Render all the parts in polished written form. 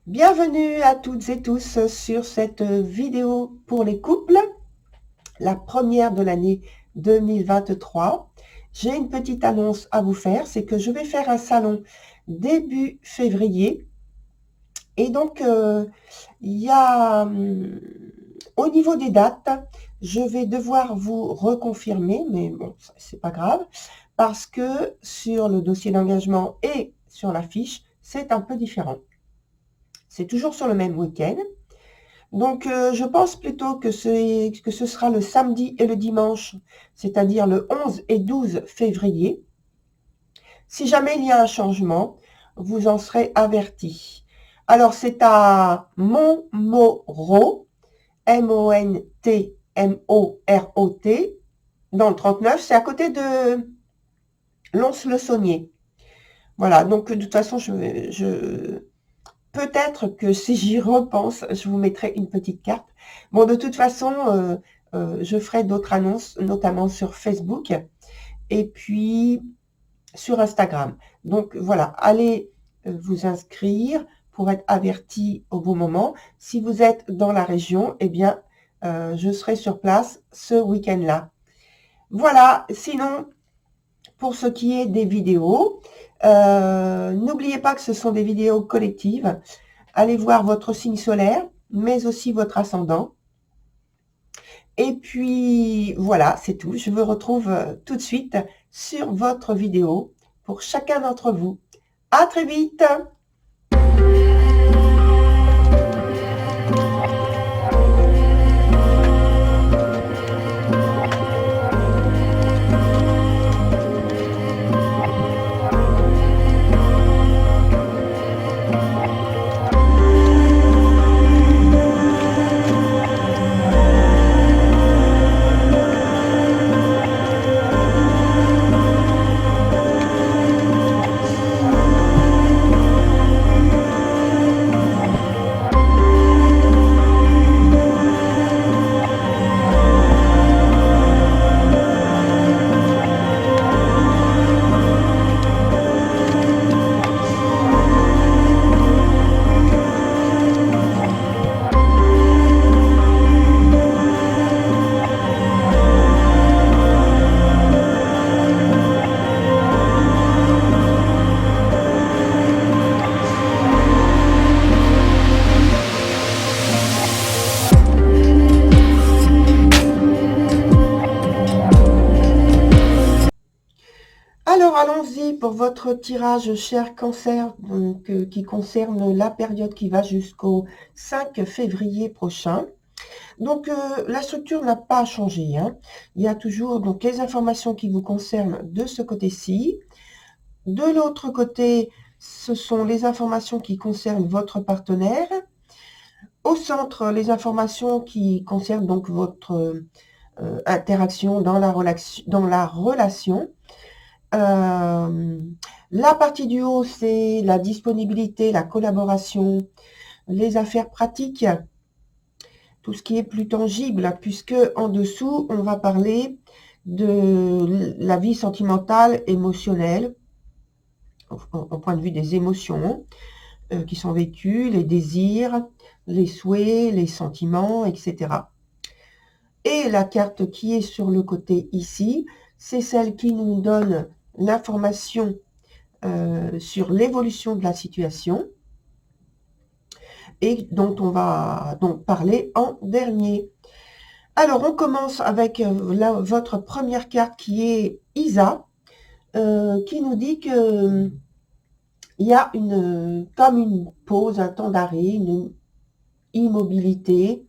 Bienvenue à toutes et tous sur cette vidéo pour les couples, la première de l'année 2023. J'ai une petite annonce à vous faire, c'est que je vais faire un salon début février. Et donc, il y a, au niveau des dates, je vais devoir vous reconfirmer, mais bon, c'est pas grave, parce que sur le dossier d'engagement et sur la fiche, c'est un peu différent. C'est toujours sur le même week-end. Donc, je pense plutôt que ce sera le samedi et le dimanche, c'est-à-dire le 11 et 12 février. Si jamais il y a un changement, vous en serez avertis. Alors, c'est à Montmoreau, M-O-N-T-M-O-R-O-T, dans le 39. C'est à côté de Lons-le-Saunier. Voilà, donc de toute façon, peut-être que si j'y repense, je vous mettrai une petite carte. Bon, de toute façon, je ferai d'autres annonces, notamment sur Facebook et puis sur Instagram. Donc voilà, allez vous inscrire pour être averti au bon moment. Si vous êtes dans la région, eh bien, je serai sur place ce week-end-là. Voilà, sinon, pour ce qui est des vidéos, n'oubliez pas que ce sont des vidéos collectives. Allez voir votre signe solaire, mais aussi votre ascendant. Et puis, voilà, c'est tout. Je vous retrouve tout de suite sur votre vidéo pour chacun d'entre vous. À très vite! Alors, allons-y pour votre tirage cher cancer, donc, qui concerne la période qui va jusqu'au 5 février prochain. Donc, la structure n'a pas changé, hein. Il y a toujours donc, les informations qui vous concernent de ce côté-ci. De l'autre côté, ce sont les informations qui concernent votre partenaire. Au centre, les informations qui concernent donc votre interaction dans la relation. La partie du haut, c'est la disponibilité, la collaboration, les affaires pratiques, tout ce qui est plus tangible, puisque en dessous, on va parler de la vie sentimentale, émotionnelle, au point de vue des émotions qui sont vécues, les désirs, les souhaits, les sentiments, etc. Et la carte qui est sur le côté ici, c'est celle qui nous donne l'information sur l'évolution de la situation et dont on va donc parler en dernier. Alors, on commence avec votre première carte qui est Isa, qui nous dit que il y a comme une pause, un temps d'arrêt, une immobilité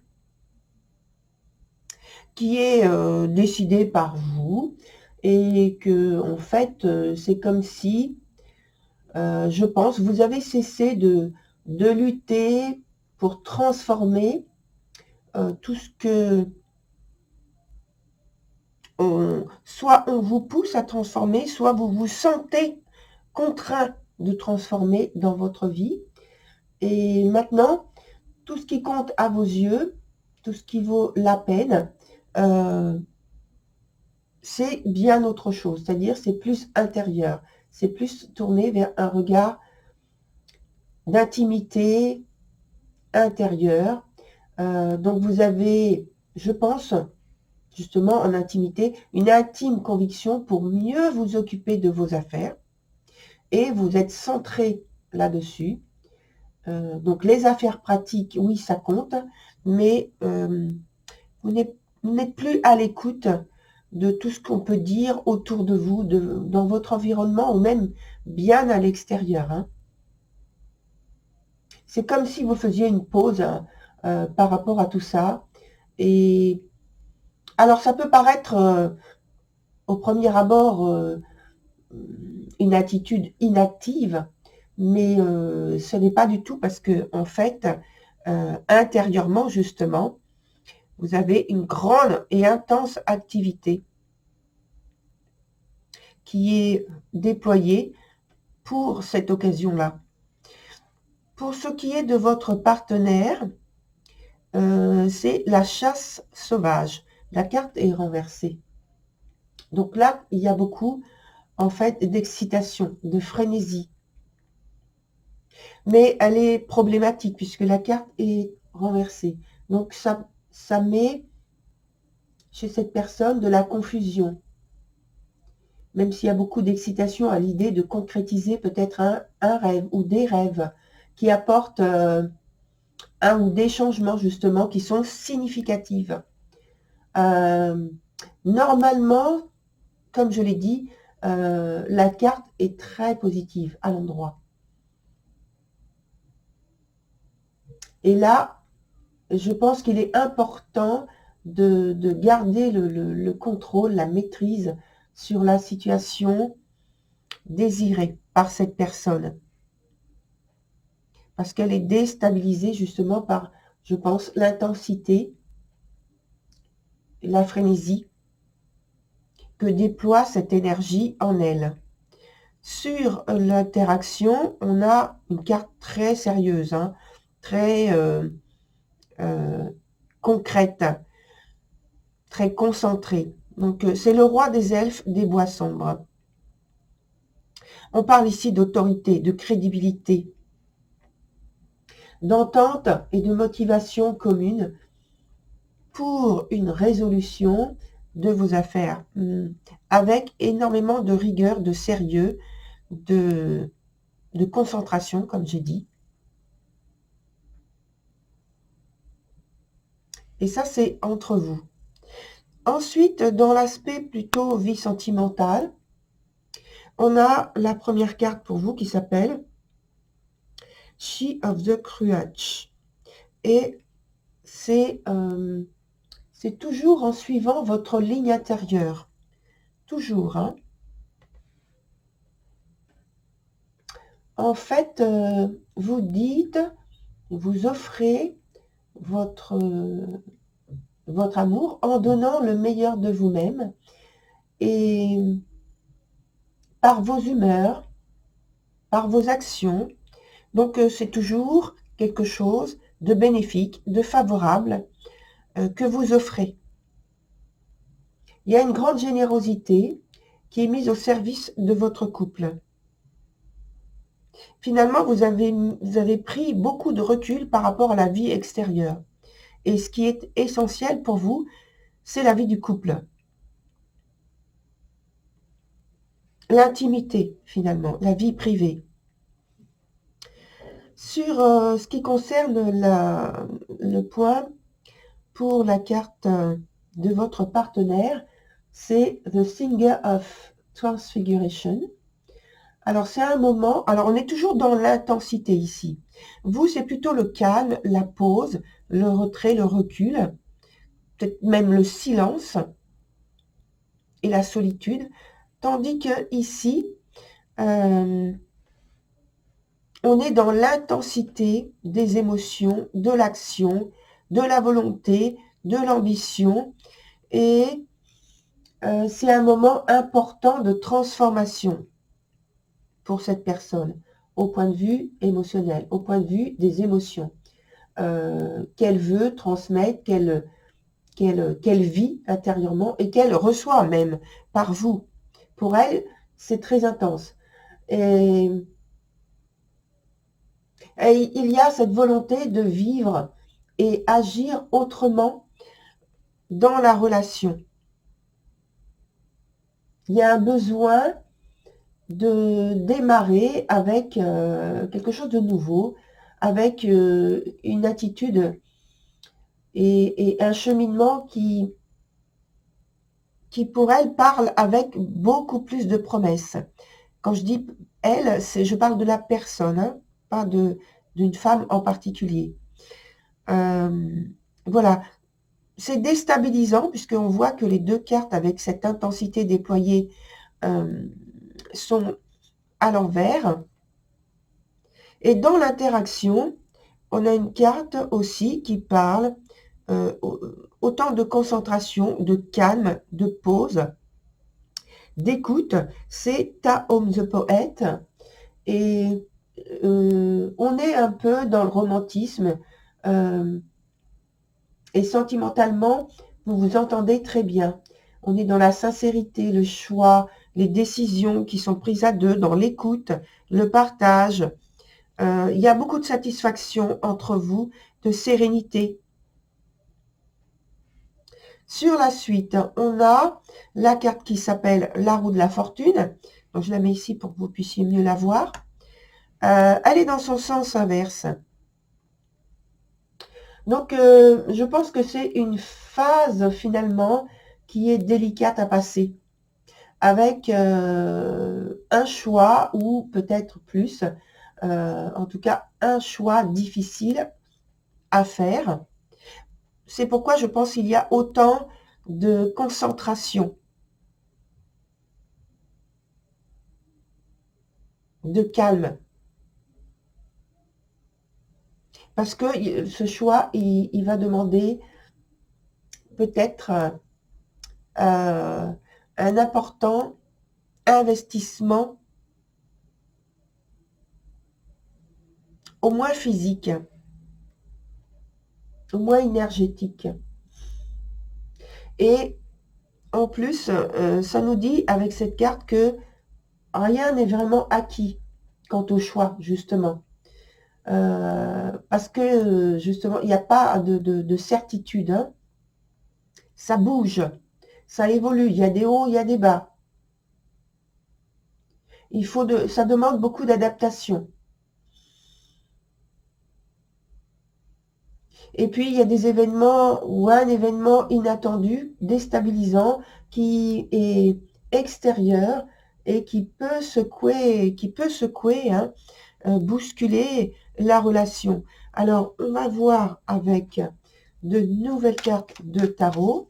qui est décidée par vous et que en fait c'est comme si je pense vous avez cessé de lutter pour transformer tout ce que soit on vous pousse à transformer, soit vous vous sentez contraint de transformer dans votre vie. Et maintenant, tout ce qui compte à vos yeux, tout ce qui vaut la peine, c'est bien autre chose. C'est-à-dire, c'est plus intérieur. C'est plus tourné vers un regard d'intimité, intérieure. Donc vous avez, je pense, justement en intimité, une intime conviction pour mieux vous occuper de vos affaires. Et vous êtes centré là-dessus. Donc les affaires pratiques, oui, ça compte, mais vous n'êtes plus à l'écoute de tout ce qu'on peut dire autour de vous, dans votre environnement, ou même bien à l'extérieur. Hein. C'est comme si vous faisiez une pause par rapport à tout ça. Et alors ça peut paraître au premier abord une attitude inactive, mais ce n'est pas du tout, parce que en fait, intérieurement justement, vous avez une grande et intense activité qui est déployée pour cette occasion-là. Pour ce qui est de votre partenaire, c'est la chasse sauvage. La carte est renversée. Donc là, il y a beaucoup, en fait, d'excitation, de frénésie. Mais elle est problématique puisque la carte est renversée. Donc ça met chez cette personne de la confusion. Même s'il y a beaucoup d'excitation à l'idée de concrétiser peut-être un rêve ou des rêves qui apportent un ou des changements justement qui sont significatifs. Normalement, comme je l'ai dit, la carte est très positive à l'endroit. Et là, je pense qu'il est important de garder le contrôle, la maîtrise sur la situation désirée par cette personne. Parce qu'elle est déstabilisée justement par, je pense, l'intensité, la frénésie que déploie cette énergie en elle. Sur l'interaction, on a une carte très sérieuse, hein, très concrète, très concentrée. Donc, c'est le roi des elfes des bois sombres. On parle ici d'autorité, de crédibilité, d'entente et de motivation commune pour une résolution de vos affaires, avec énormément de rigueur, de sérieux, de concentration, comme j'ai dit. Et ça, c'est entre vous. Ensuite, dans l'aspect plutôt vie sentimentale, on a la première carte pour vous qui s'appelle She of the Cruach. Et c'est toujours en suivant votre ligne intérieure. Toujours. Hein. En fait, vous dites, vous offrez votre amour en donnant le meilleur de vous-même et par vos humeurs, par vos actions. Donc, c'est toujours quelque chose de bénéfique, de favorable que vous offrez. Il y a une grande générosité qui est mise au service de votre couple. Finalement, vous avez pris beaucoup de recul par rapport à la vie extérieure. Et ce qui est essentiel pour vous, c'est la vie du couple. L'intimité, finalement, la vie privée. Sur ce qui concerne le point pour la carte de votre partenaire, c'est The Singer of Transfiguration. Alors, c'est un moment... Alors, on est toujours dans l'intensité ici. Vous, c'est plutôt le calme, la pause, le retrait, le recul, peut-être même le silence et la solitude. Tandis que ici, on est dans l'intensité des émotions, de l'action, de la volonté, de l'ambition. Et c'est un moment important de transformation pour cette personne, au point de vue émotionnel, au point de vue des émotions, qu'elle veut transmettre, qu'elle vit intérieurement et qu'elle reçoit même par vous. Pour elle, c'est très intense. Et Et il y a cette volonté de vivre et agir autrement dans la relation. Il y a un besoin de démarrer avec quelque chose de nouveau, avec une attitude et un cheminement qui pour elle parle avec beaucoup plus de promesses. Quand je dis elle, je parle de la personne, hein, pas d'une femme en particulier. Voilà, c'est déstabilisant puisqu'on voit que les deux cartes avec cette intensité déployée sont à l'envers. Et dans l'interaction, on a une carte aussi qui parle autant de concentration, de calme, de pause, d'écoute. C'est Tahom the Poet. Et on est un peu dans le romantisme et sentimentalement, vous vous entendez très bien. On est dans la sincérité, le choix, les décisions qui sont prises à deux, dans l'écoute, le partage. Il y a beaucoup de satisfaction entre vous, de sérénité. Sur la suite, on a la carte qui s'appelle la roue de la fortune. Donc, je la mets ici pour que vous puissiez mieux la voir. Elle est dans son sens inverse. Donc, je pense que c'est une phase finalement qui est délicate à passer, avec un choix ou peut-être plus, en tout cas un choix difficile à faire. C'est pourquoi je pense qu'il y a autant de concentration, de calme. Parce que ce choix, il va demander peut-être un important investissement, au moins physique, au moins énergétique. Et en plus, ça nous dit avec cette carte que rien n'est vraiment acquis quant au choix, justement. Parce que, justement, il n'y a pas de certitude. Hein. Ça bouge, ça évolue, il y a des hauts, il y a des bas. Ça demande beaucoup d'adaptation. Et puis, il y a des événements ou un événement inattendu, déstabilisant, qui est extérieur et qui peut secouer, hein, bousculer la relation. Alors, on va voir avec de nouvelles cartes de tarot.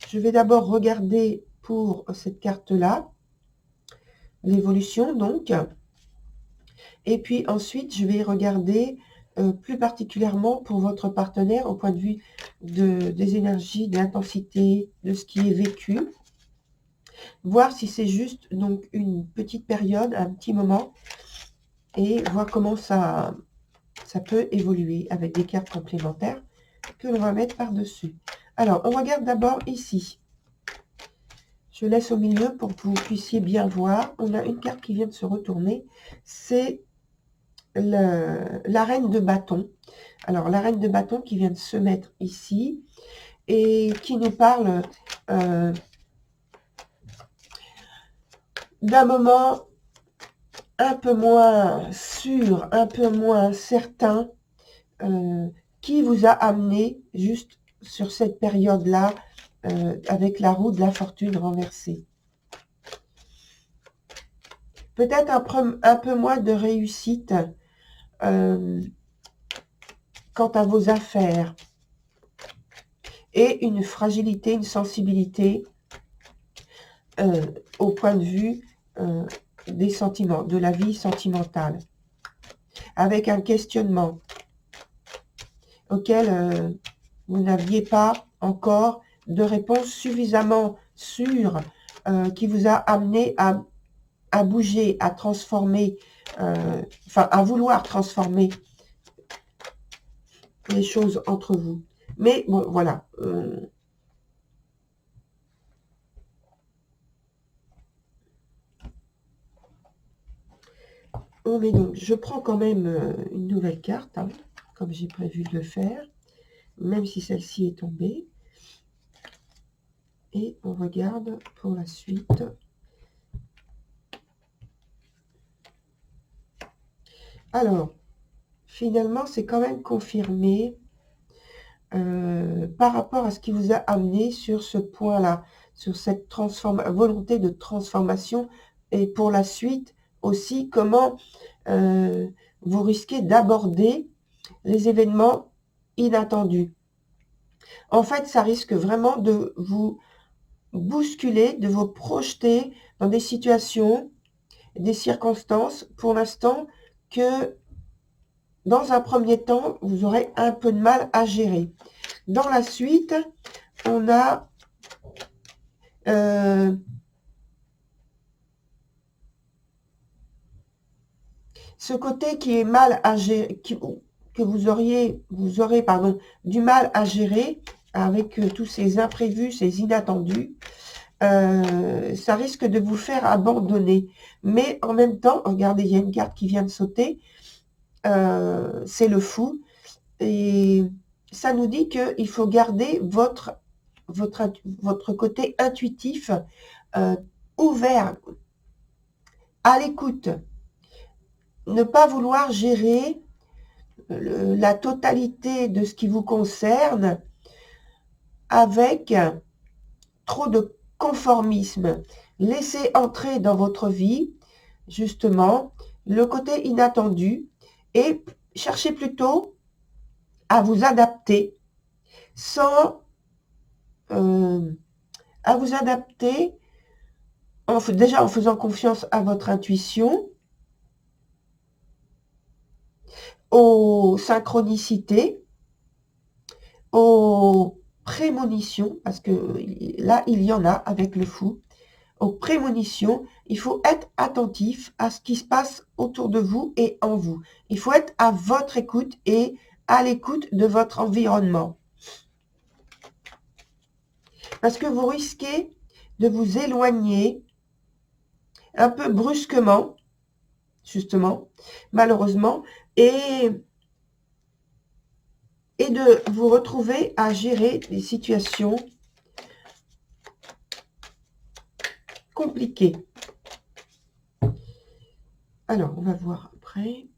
Je vais d'abord regarder pour cette carte-là, l'évolution donc. Et puis ensuite, je vais regarder plus particulièrement pour votre partenaire au point de vue des énergies, de l'intensité, de ce qui est vécu. Voir si c'est juste donc une petite période, un petit moment, et voir comment ça peut évoluer avec des cartes complémentaires que l'on va mettre par-dessus. Alors, on regarde d'abord ici. Je laisse au milieu pour que vous puissiez bien voir. On a une carte qui vient de se retourner. C'est la reine de bâton. Alors, la reine de bâton qui vient de se mettre ici et qui nous parle d'un moment un peu moins sûr, un peu moins certain, qui vous a amené juste sur cette période-là avec la roue de la fortune renversée. Peut-être un peu moins de réussite quant à vos affaires et une fragilité, une sensibilité au point de vue des sentiments, de la vie sentimentale, avec un questionnement auquel vous n'aviez pas encore de réponse suffisamment sûre qui vous a amené à bouger, à transformer, enfin à vouloir transformer les choses entre vous. Mais bon, voilà. On met donc, je prends quand même une nouvelle carte, hein, comme j'ai prévu de le faire, même si celle-ci est tombée. Et on regarde pour la suite. Alors, finalement, c'est quand même confirmé par rapport à ce qui vous a amené sur ce point-là, sur cette volonté de transformation, et pour la suite aussi, comment vous risquez d'aborder les événements inattendus. En fait, ça risque vraiment de vous bousculer, de vous projeter dans des situations, des circonstances, pour l'instant, que dans un premier temps, vous aurez un peu de mal à gérer. Dans la suite, on a ce côté qui est mal à gérer, que vous aurez du mal à gérer avec tous ces imprévus, ces inattendus. Ça risque de vous faire abandonner. Mais en même temps, regardez, il y a une carte qui vient de sauter. C'est le fou. Et ça nous dit qu'il faut garder votre côté intuitif ouvert, à l'écoute. Ne pas vouloir gérer la totalité de ce qui vous concerne avec trop de conformisme. Laissez entrer dans votre vie, justement, le côté inattendu et cherchez plutôt à vous adapter déjà en faisant confiance à votre intuition, aux synchronicités, aux prémonitions, parce que là, il y en a avec le fou, aux prémonitions. Il faut être attentif à ce qui se passe autour de vous et en vous. Il faut être à votre écoute et à l'écoute de votre environnement. Parce que vous risquez de vous éloigner un peu brusquement, justement, malheureusement, et de vous retrouver à gérer des situations compliquées. Alors, on va voir après.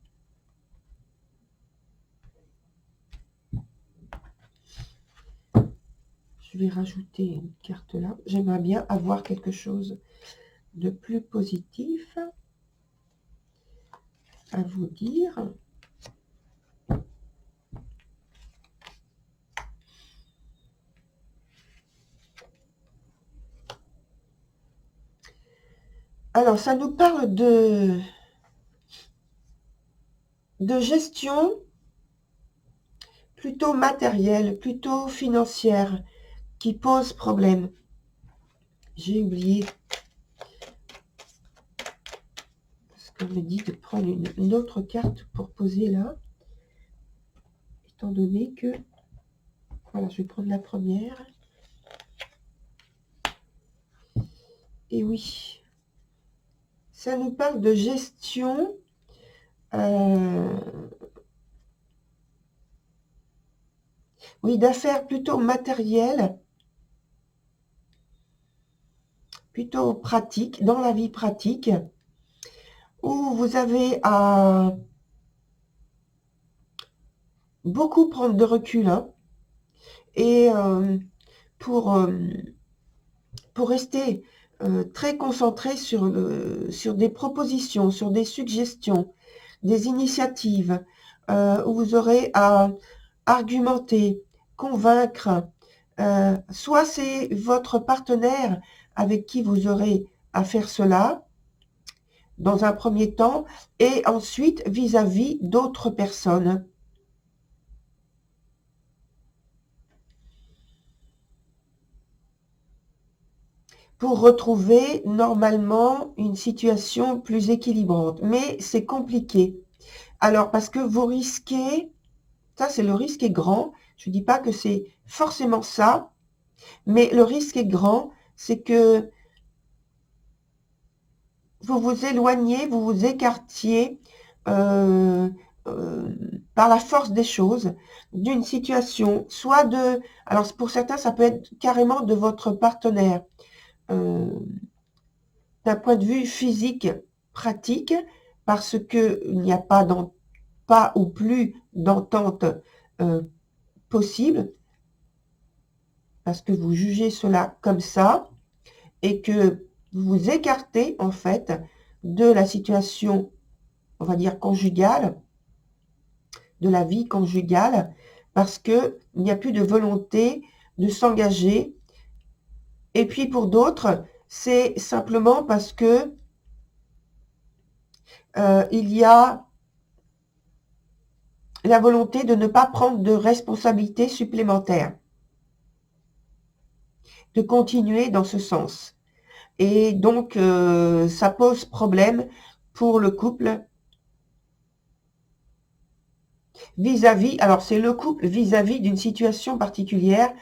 Je vais rajouter une carte là. J'aimerais bien avoir quelque chose de plus positif à vous dire. Alors, ça nous parle de gestion plutôt matérielle, plutôt financière, qui pose problème. J'ai oublié. Parce qu'on me dit de prendre une autre carte pour poser là. Étant donné que... Voilà, je vais prendre la première. Et oui. Ça nous parle de gestion... oui, d'affaires plutôt matérielles, plutôt pratiques, dans la vie pratique, où vous avez à beaucoup prendre de recul, hein, et pour rester très concentré sur des propositions, sur des suggestions, des initiatives, où vous aurez à argumenter, convaincre. Soit c'est votre partenaire avec qui vous aurez à faire cela, dans un premier temps, et ensuite vis-à-vis d'autres personnes. Pour retrouver normalement une situation plus équilibrante. Mais c'est compliqué. Alors, parce que vous risquez, ça c'est le risque est grand, je ne dis pas que c'est forcément ça, mais le risque est grand, c'est que vous vous éloignez, vous vous écartiez par la force des choses, d'une situation, soit de... Alors, pour certains, ça peut être carrément de votre partenaire. D'un point de vue physique, pratique, parce qu'il n'y a pas, pas ou plus d'entente possible, parce que vous jugez cela comme ça, et que vous vous écartez, en fait, de la situation, on va dire, conjugale, de la vie conjugale, parce qu'il n'y a plus de volonté de s'engager. Et puis pour d'autres, c'est simplement parce que il y a la volonté de ne pas prendre de responsabilités supplémentaires, de continuer dans ce sens. Et donc, ça pose problème pour le couple vis-à-vis, alors c'est le couple vis-à-vis d'une situation particulière,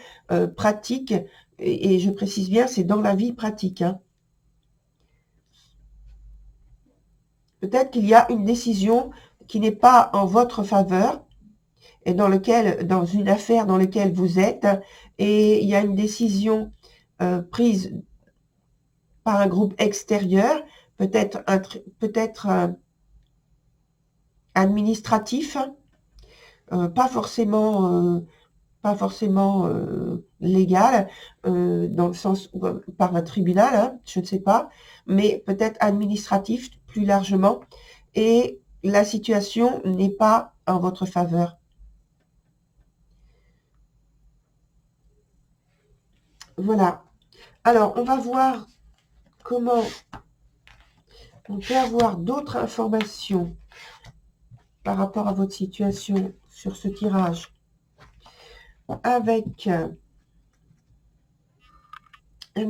pratique, et je précise bien, c'est dans la vie pratique. Hein. Peut-être qu'il y a une décision qui n'est pas en votre faveur, et dans une affaire dans laquelle vous êtes, et il y a une décision prise par un groupe extérieur, peut-être administratif, pas forcément légal, dans le sens par un tribunal, hein, je ne sais pas, mais peut-être administratif plus largement, et la situation n'est pas en votre faveur. Voilà. Alors, on va voir comment on peut avoir d'autres informations par rapport à votre situation sur ce tirage avec un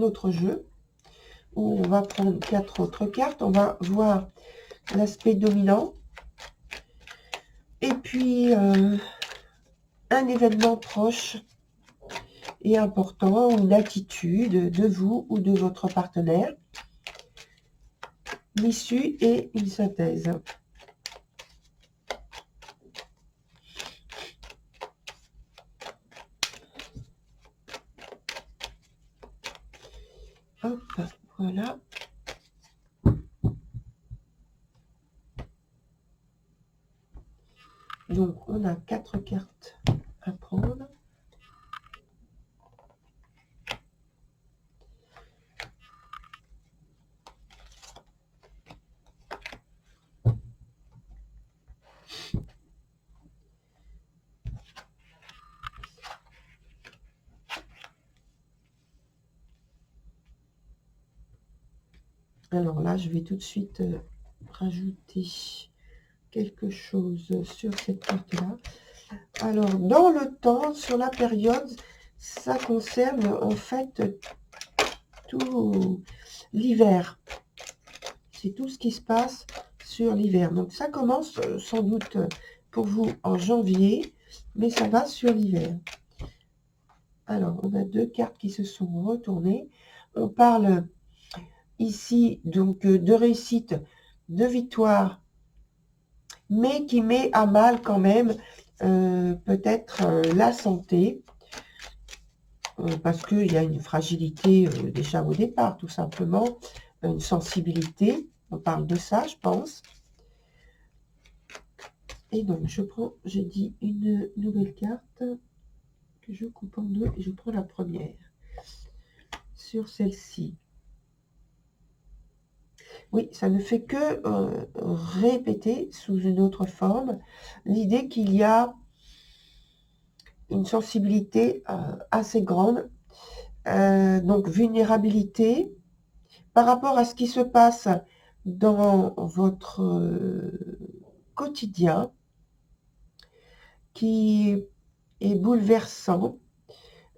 autre jeu où on va prendre 4 autres cartes. On va voir l'aspect dominant et puis un événement proche et important, une attitude de vous ou de votre partenaire, l'issue et une synthèse. Hop, voilà. Donc, on a 4 cartes à prendre. Alors là, je vais tout de suite rajouter quelque chose sur cette carte-là. Alors, dans le temps, sur la période, ça concerne en fait tout l'hiver. C'est tout ce qui se passe sur l'hiver. Donc, ça commence sans doute pour vous en janvier, mais ça va sur l'hiver. Alors, on a 2 cartes qui se sont retournées. On parle ici donc de réussite, de victoire, mais qui met à mal quand même peut-être la santé, parce qu'il y a une fragilité déjà au départ, tout simplement, une sensibilité, on parle de ça, je pense. Et donc, j'ai dit une nouvelle carte que je coupe en deux et je prends la première sur celle-ci. Oui, ça ne fait que répéter sous une autre forme l'idée qu'il y a une sensibilité assez grande, donc vulnérabilité par rapport à ce qui se passe dans votre quotidien, qui est bouleversant.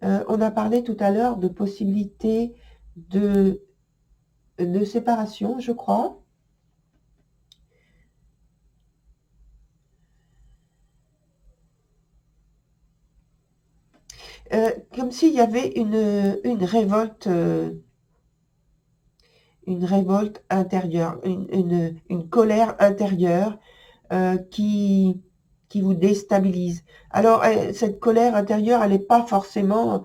On a parlé tout à l'heure de possibilités de séparation, je crois. Comme s'il y avait une révolte intérieure, une colère intérieure, qui vous déstabilise. Alors, cette colère intérieure, elle n'est pas forcément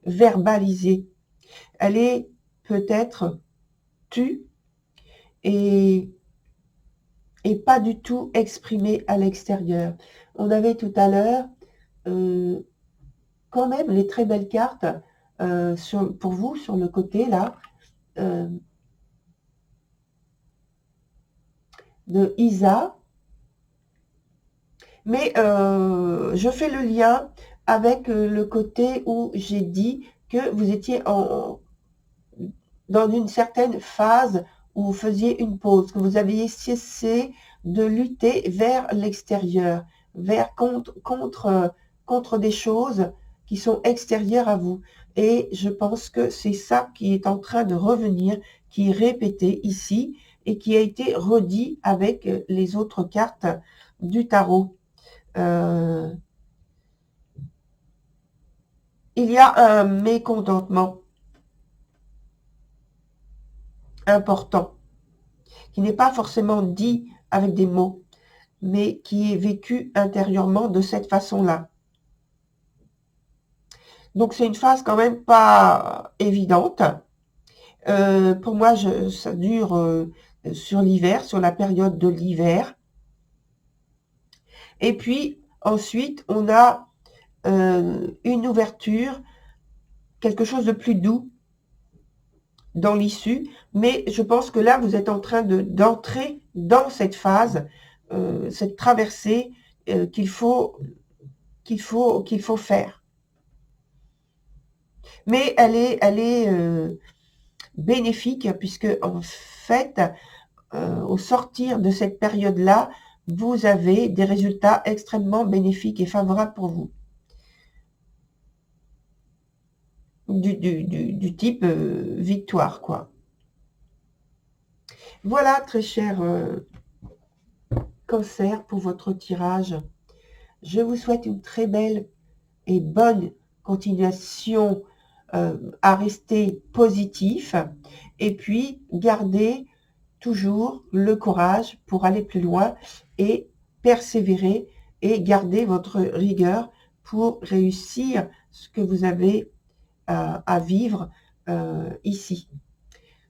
verbalisée. Elle est peut-être tue et pas du tout exprimée à l'extérieur. On avait tout à l'heure quand même les très belles cartes pour vous, sur le côté là, de Isa. Mais je fais le lien avec le côté où j'ai dit que vous étiez dans une certaine phase où vous faisiez une pause, que vous aviez cessé de lutter vers l'extérieur, contre des choses qui sont extérieures à vous. Et je pense que c'est ça qui est en train de revenir, qui est répété ici et qui a été redit avec les autres cartes du tarot. Il y a un mécontentement important qui n'est pas forcément dit avec des mots, mais qui est vécu intérieurement de cette façon-là. Donc c'est une phase quand même pas évidente. Pour moi, ça dure sur l'hiver, sur la période de l'hiver. Et puis ensuite, on a une ouverture, quelque chose de plus doux dans l'issue, mais je pense que là, vous êtes en train d'entrer dans cette phase, cette traversée qu'il faut faire. Mais elle est bénéfique, puisque en fait, au sortir de cette période-là, vous avez des résultats extrêmement bénéfiques et favorables pour vous. Du type victoire, quoi. Voilà, très cher Cancer, pour votre tirage. Je vous souhaite une très belle et bonne continuation à rester positif, et puis gardez toujours le courage pour aller plus loin et persévérer et garder votre rigueur pour réussir ce que vous avez à vivre ici.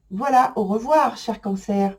Voilà, au revoir, cher Cancer.